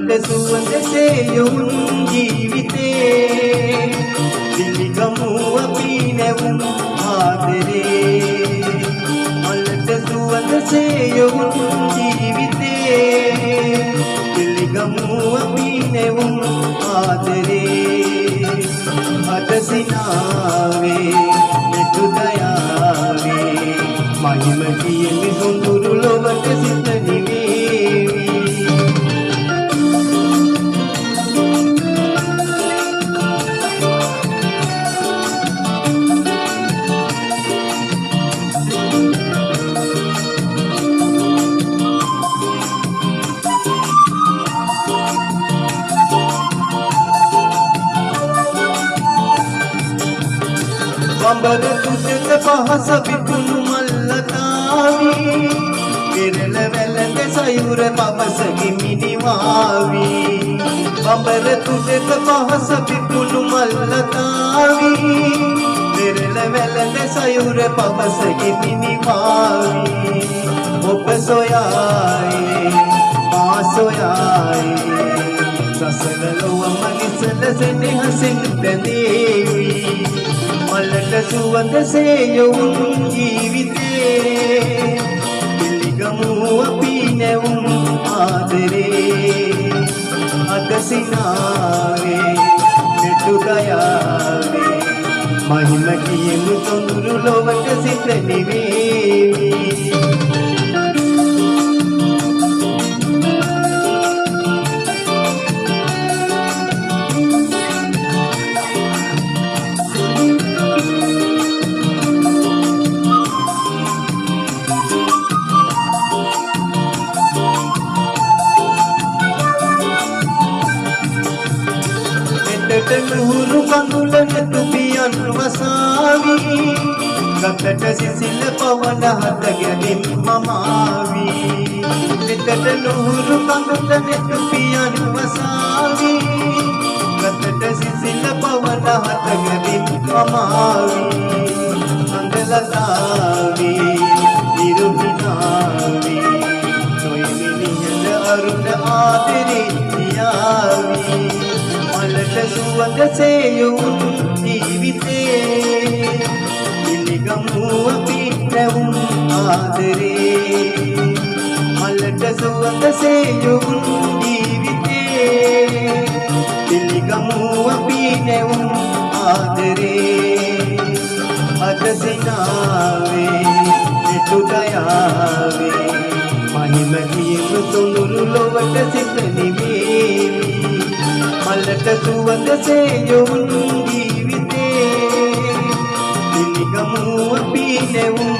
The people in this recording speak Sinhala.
මලට සුවඳසේ යොවුන් ජීවිතේ පිළිගමු අපි නැවුම් ආදරේ මලට සුවඳසේ යොවුන් ජීවිතේ පිළිගමු අපි නැවුම් ආදරේ අද සිනාවේ මෙතු දයාවේ මහිම කියමි සොඳුරු ලොවට සිත නිවේවි බඹර තුඩට පහස විකුණු මල්ලතාවි පෙරළ වැළඳ සයුර පවස කිමිනිවාවි බඹර තුඩට පහස විකුණු මල්ලතාවි පෙරළ වැළඳ සයුර පවස කිමිනිවාවි ඔබ සොයායේ මා සොයායේ සසර ලොව මනිසල සෙනෙහසින් බැඳේවි මලට සුවඳසේ යොවුන් ජීවිතේ පිළිගමු අපි නැවුම් ආදරේ අද සිනාවේ මෙතු දයාවේ මහිම කියමු සොඳුරු ලොවට සිත නිවේවි නුහුරු කඳුල නැතු පියන් වසාවි ගතට සිසිල පවන හත ගැලින් මමාවි මෙතට නුහුරු කඳුල නැතු පියන් වසාවි ගතට සිසිල පවන හත ගැලින් මමාවි අංගලතාවි නිරුහිනාවි සොයමිනි හඳ අරුණ ආදරේ පියාවි මලට සුවඳසේ යොවුන් ජීවිතේ පිළිගමු අපි නැවුම් ආදරේ මලට සුවඳසේ යොවුන් ජීවිතේ පිළිගමු අපි නැවුම් ආදරේ අද සිනාවේ මෙතු දයාවේ මහිම කියමු සොඳුරු ලොවට සිත නිවේවි මලට සුවඳසේ යොවුන් ජීවිතේ පිළිගමු අපි නැවුම්